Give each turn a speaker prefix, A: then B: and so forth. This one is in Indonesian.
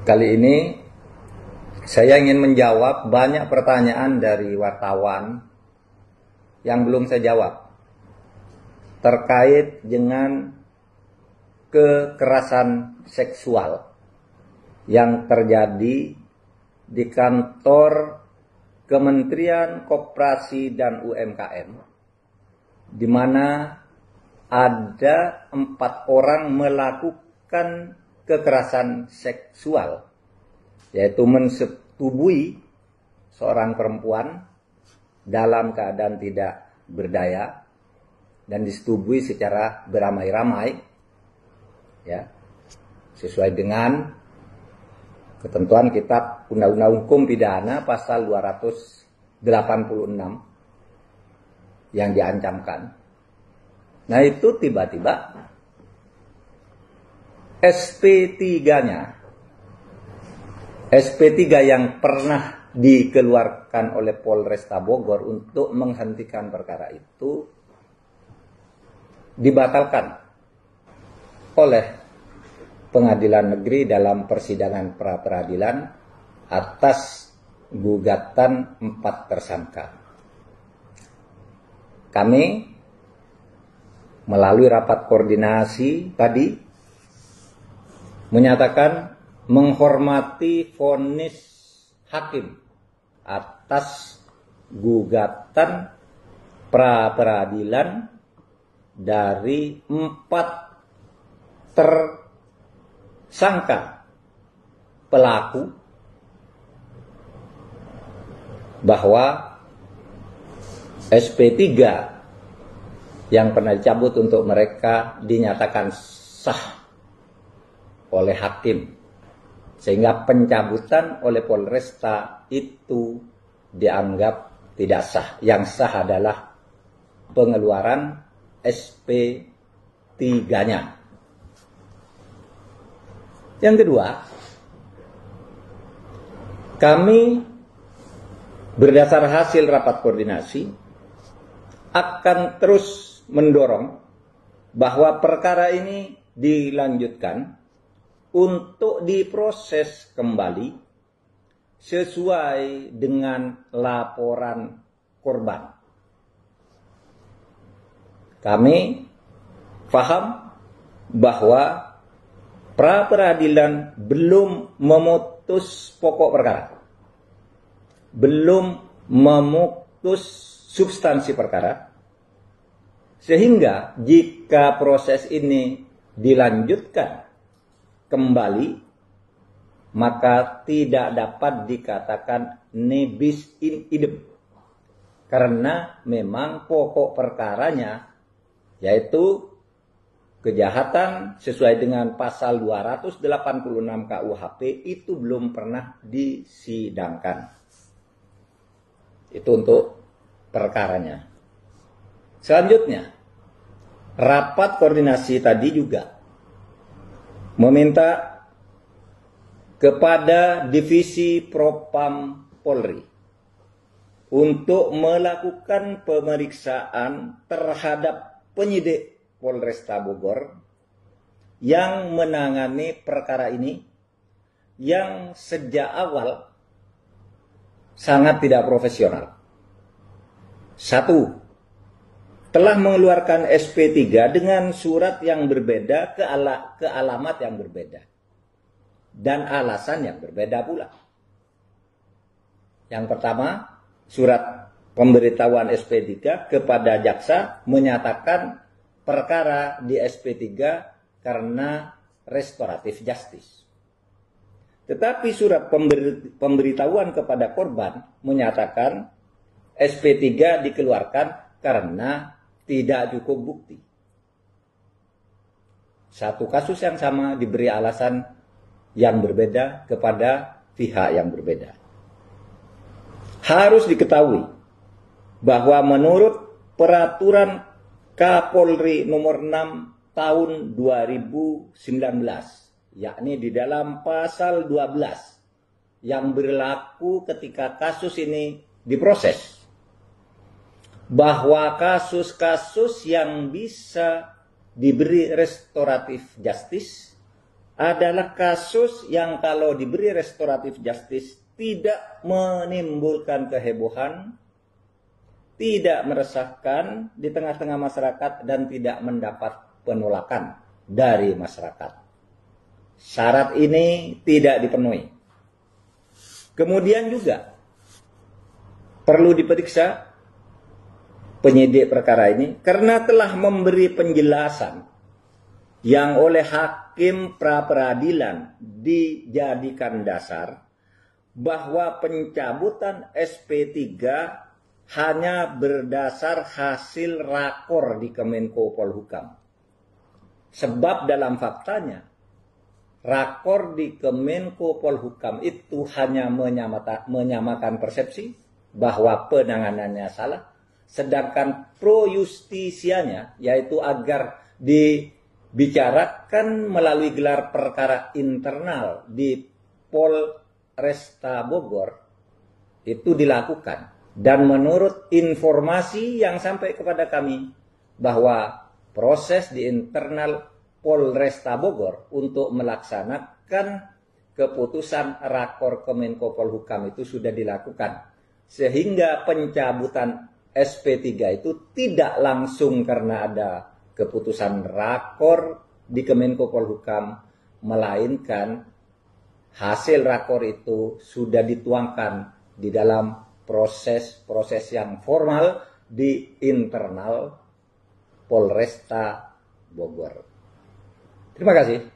A: Kali ini saya ingin menjawab banyak pertanyaan dari wartawan yang belum saya jawab terkait dengan kekerasan seksual yang terjadi di kantor Kementerian Koperasi dan UMKM, di mana ada 4 orang melakukan kekerasan seksual, yaitu mensetubui seorang perempuan dalam keadaan tidak berdaya dan disetubui secara beramai-ramai, ya, sesuai dengan ketentuan Kitab Undang-Undang Hukum Pidana pasal 286 yang diancamkan. Nah, itu tiba-tiba SP3-nya, SP3 yang pernah dikeluarkan oleh Polresta Bogor untuk menghentikan perkara itu dibatalkan oleh Pengadilan Negeri dalam persidangan pra-peradilan atas gugatan 4 tersangka. Kami melalui rapat koordinasi tadi menyatakan menghormati vonis hakim atas gugatan pra-peradilan dari 4 tersangka pelaku, bahwa SP3 yang pernah dicabut untuk mereka dinyatakan sah oleh hakim, sehingga pencabutan oleh Polresta itu dianggap tidak sah. Yang sah adalah pengeluaran SP3-nya. Yang kedua, kami berdasar hasil rapat koordinasi akan terus mendorong bahwa perkara ini dilanjutkan untuk diproses kembali sesuai dengan laporan korban. Kami paham bahwa pra-peradilan belum memutus pokok perkara, belum memutus substansi perkara, sehingga jika proses ini dilanjutkan kembali, maka tidak dapat dikatakan nebis in idem, karena memang pokok perkaranya yaitu kejahatan sesuai dengan pasal 286 KUHP itu belum pernah disidangkan. Itu untuk perkaranya. Selanjutnya, rapat koordinasi tadi juga meminta kepada Divisi Propam Polri untuk melakukan pemeriksaan terhadap penyidik Polresta Bogor yang menangani perkara ini, yang sejak awal sangat tidak profesional. 1. Telah mengeluarkan SP3 dengan surat yang berbeda ke alamat yang berbeda dan alasan yang berbeda pula. Yang pertama, surat pemberitahuan SP3 kepada jaksa menyatakan perkara di SP3 karena restoratif justice. Tetapi surat pemberitahuan kepada korban menyatakan SP3 dikeluarkan karena tidak cukup bukti. Satu kasus yang sama diberi alasan yang berbeda kepada pihak yang berbeda. Harus diketahui bahwa menurut peraturan Kapolri nomor 6 tahun 2019, yakni di dalam pasal 12 yang berlaku ketika kasus ini diproses, bahwa kasus-kasus yang bisa diberi restoratif justice adalah kasus yang kalau diberi restoratif justice tidak menimbulkan kehebohan, tidak meresahkan di tengah-tengah masyarakat, dan tidak mendapat penolakan dari masyarakat. Syarat ini tidak dipenuhi. Kemudian juga perlu diperiksa penyidik perkara ini karena telah memberi penjelasan yang oleh hakim pra-peradilan dijadikan dasar bahwa pencabutan SP3 hanya berdasar hasil rakor di Kemenko Polhukam. Sebab dalam faktanya, rakor di Kemenko Polhukam itu hanya menyamakan persepsi bahwa penanganannya salah, sedangkan pro justisianya, yaitu agar dibicarakan melalui gelar perkara internal di Polresta Bogor, itu dilakukan. Dan menurut informasi yang sampai kepada kami, bahwa proses di internal Polresta Bogor untuk melaksanakan keputusan rakor Kemenko Polhukam itu sudah dilakukan. Sehingga pencabutan SP3 itu tidak langsung karena ada keputusan rakor di Kemenko Polhukam, melainkan hasil rakor itu sudah dituangkan di dalam proses yang formal di internal Polresta Bogor. Terima kasih.